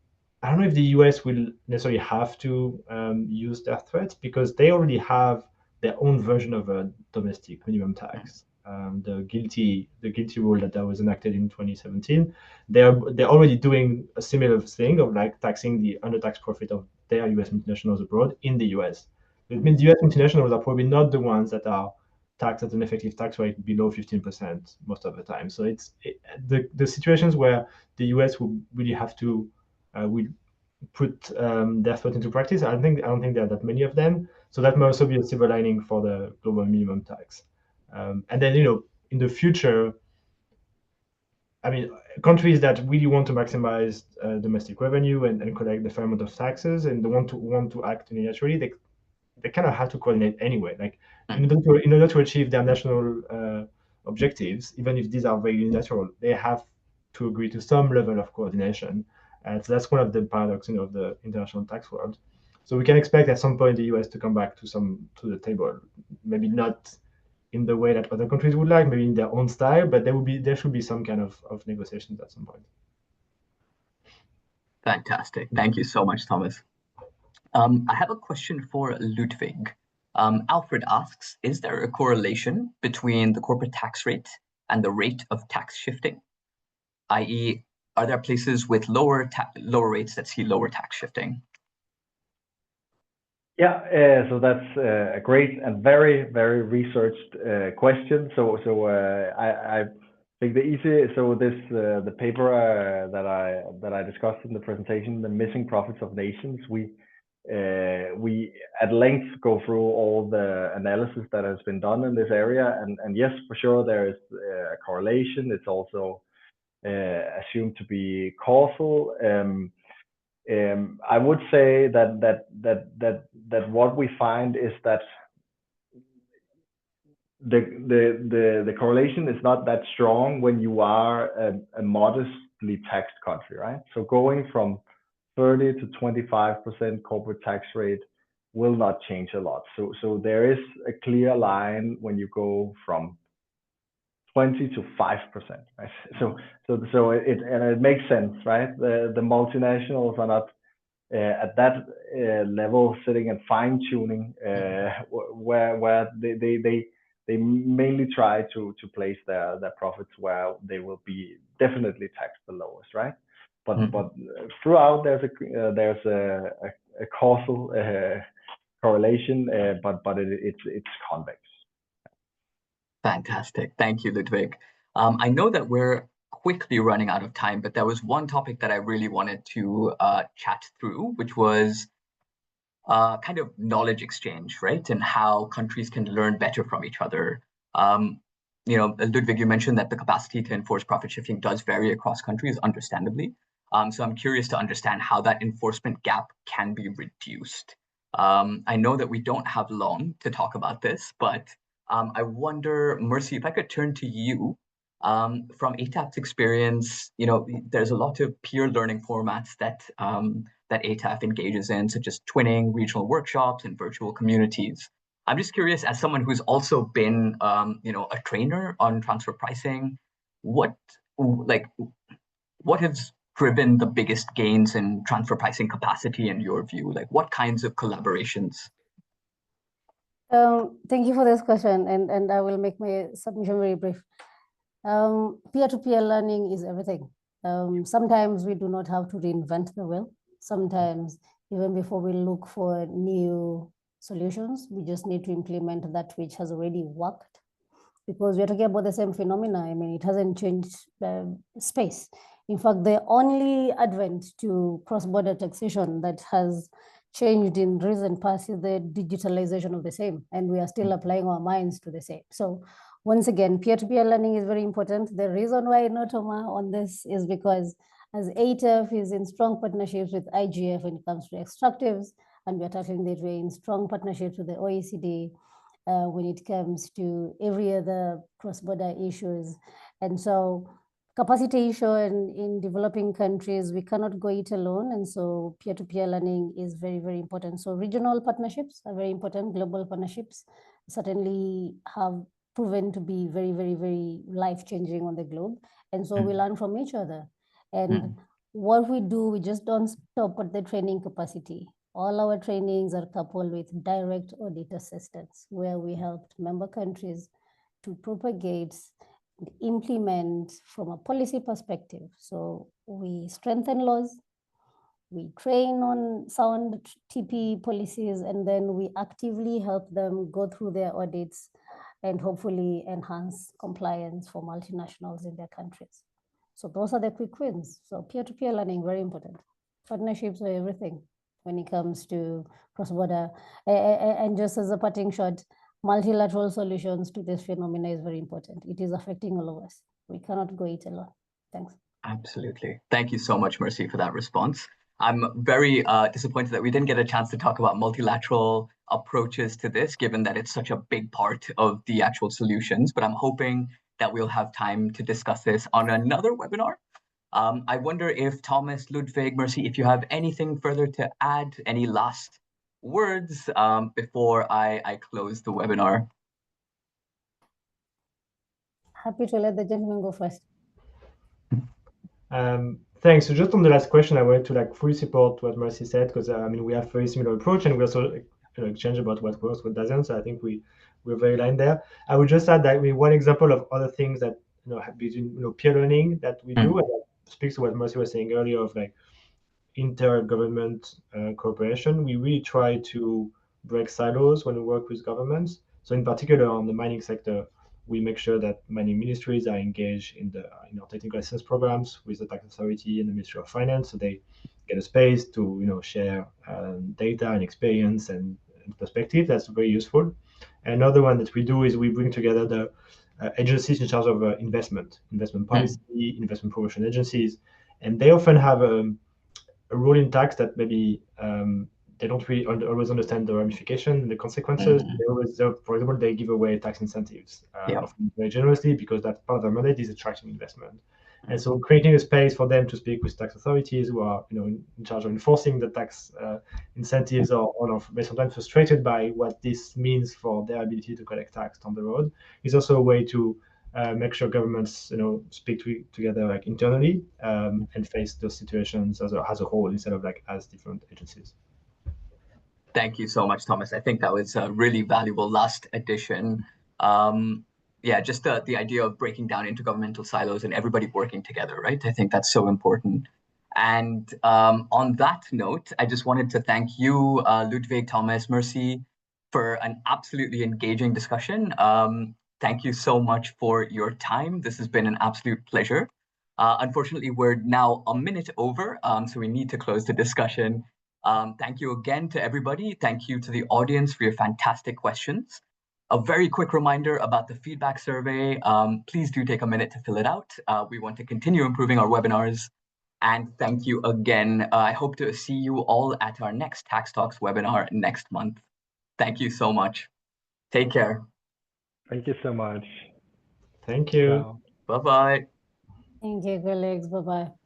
I don't know if the US will necessarily have to use their threats because they already have their own version of a domestic minimum tax. The guilty rule that was enacted in 2017. They're already doing a similar thing of taxing the undertaxed profit of their US multinationals abroad in the US. It means US multinationals are probably not the ones that are taxed at an effective tax rate below 15% most of the time. So the situations where the US will really have to will put their thought into practice. I don't think there are that many of them. So that might also be a silver lining for the global minimum tax. And then in the future, I mean, countries that really want to maximize domestic revenue and collect the fair amount of taxes and they want to act unilaterally, they kind of have to coordinate anyway. Like in order to achieve their national objectives, even if these are very unilateral, they have to agree to some level of coordination. And so that's one of the paradoxes of the international tax world. So we can expect at some point the US to come back to the table, maybe not in the way that other countries would like, maybe in their own style, but there should be some kind of negotiations at some point. Fantastic. Thank you so much, Thomas. I have a question for Ludvig. Alfred asks, is there a correlation between the corporate tax rate and the rate of tax shifting? i.e., are there places with lower rates that see lower tax shifting? Yeah, so that's a great and very, very researched question. So I think the paper that I discussed in the presentation, the missing profits of nations, we we at length go through all the analysis that has been done in this area, and yes, for sure there is a correlation. It's also assumed to be causal. I would say that what we find is that the correlation is not that strong when you are a modestly taxed country, right? So going from 30 to 25% corporate tax rate will not change a lot. So there is a clear line when you go from 20 to 5%, right? So it makes sense, right? The multinationals are not at that level sitting and fine tuning, where they mainly try to place their profits where they will be definitely taxed the lowest, right? But throughout there's a causal correlation, but it's convex. Fantastic. Thank you, Ludvig. I know that we're quickly running out of time, but there was one topic that I really wanted to chat through, which was kind of knowledge exchange, right? And how countries can learn better from each other. Ludvig, you mentioned that the capacity to enforce profit shifting does vary across countries, understandably. So I'm curious to understand how that enforcement gap can be reduced. I know that we don't have long to talk about this, but I wonder, Mercy, if I could turn to you. From ATAF's experience, there's a lot of peer learning formats that ATAF engages in, such as twinning, regional workshops, and virtual communities. I'm just curious, as someone who's also been, a trainer on transfer pricing, what has driven the biggest gains in transfer pricing capacity in your view? Like, what kinds of collaborations? Thank you for this question, and I will make my submission very brief. Peer-to-peer learning is everything. Sometimes we do not have to reinvent the wheel. Sometimes, even before we look for new solutions, we just need to implement that which has already worked, because we're talking about the same phenomena. I mean, it hasn't changed space. In fact, the only advent to cross-border taxation that has changed in recent past is the digitalization of the same, and we are still applying our minds to the same. So once again, peer-to-peer learning is very important. The reason why I know Thomas on this is because as ATAF is in strong partnerships with IGF when it comes to extractives, and we're tackling that way in strong partnerships with the OECD when it comes to every other cross-border issues. And so capacitation in developing countries, we cannot go it alone. And so peer-to-peer learning is very, very important. So regional partnerships are very important. Global partnerships certainly have proven to be very, very, very life-changing on the globe. And so we learn from each other. And what we do, we just don't stop at the training capacity. All our trainings are coupled with direct audit assistance, where we helped member countries to propagate and implement from a policy perspective. So we strengthen laws, we train on sound TP policies, and then we actively help them go through their audits and hopefully enhance compliance for multinationals in their countries. So those are the quick wins. So peer-to-peer learning, very important. Partnerships are everything when it comes to cross-border. And just as a parting shot, multilateral solutions to this phenomena is very important. It is affecting all of us. We cannot go it alone. Thanks. Absolutely. Thank you so much, Mercy, for that response. I'm very disappointed that we didn't get a chance to talk about multilateral approaches to this, given that it's such a big part of the actual solutions, but I'm hoping that we'll have time to discuss this on another webinar. I wonder if Thomas, Ludvig, Mercy, if you have anything further to add, any last words before I close the webinar. Happy to let the gentleman go first. Thanks. So just on the last question, I wanted to fully support what Mercy said, because we have very similar approach, and we also exchange about what works, what doesn't. So I think we're very aligned there. I would just add that one example of other things that between peer learning that we do, and that speaks to what Mercy was saying earlier of inter-government cooperation. We really try to break silos when we work with governments. So in particular on the mining sector, we make sure that mining ministries are engaged in our technical assistance programs with the tax authority and the Ministry of Finance, so they get a space to share data and experience and perspective. That's very useful. Another one that we do is we bring together the agencies in charge of investment policy, investment promotion agencies, and they often have a rule in tax that maybe they don't really always understand the ramification and the consequences. For example, they give away tax incentives often very generously because that's part of their mandate is attracting investment. And so creating a space for them to speak with tax authorities who are in charge of enforcing the tax incentives or sometimes frustrated by what this means for their ability to collect tax down the road is also a way to make sure governments speak together like internally and face those situations as a whole instead of like as different agencies. Thank you so much, Thomas. I think that was a really valuable last addition. Yeah, just the idea of breaking down intergovernmental silos and everybody working together, right? I think that's so important. And on that note, I just wanted to thank you, Ludvig, Thomas, Mercy, for an absolutely engaging discussion. Thank you so much for your time. This has been an absolute pleasure. Unfortunately, we're now a minute over, so we need to close the discussion. Thank you again to everybody. Thank you to the audience for your fantastic questions. A very quick reminder about the feedback survey. Please do take a minute to fill it out. We want to continue improving our webinars. And thank you again. I hope to see you all at our next Tax Talks webinar next month. Thank you so much. Take care. Thank you so much. Thank you. Bye-bye. Thank you, colleagues. Bye-bye.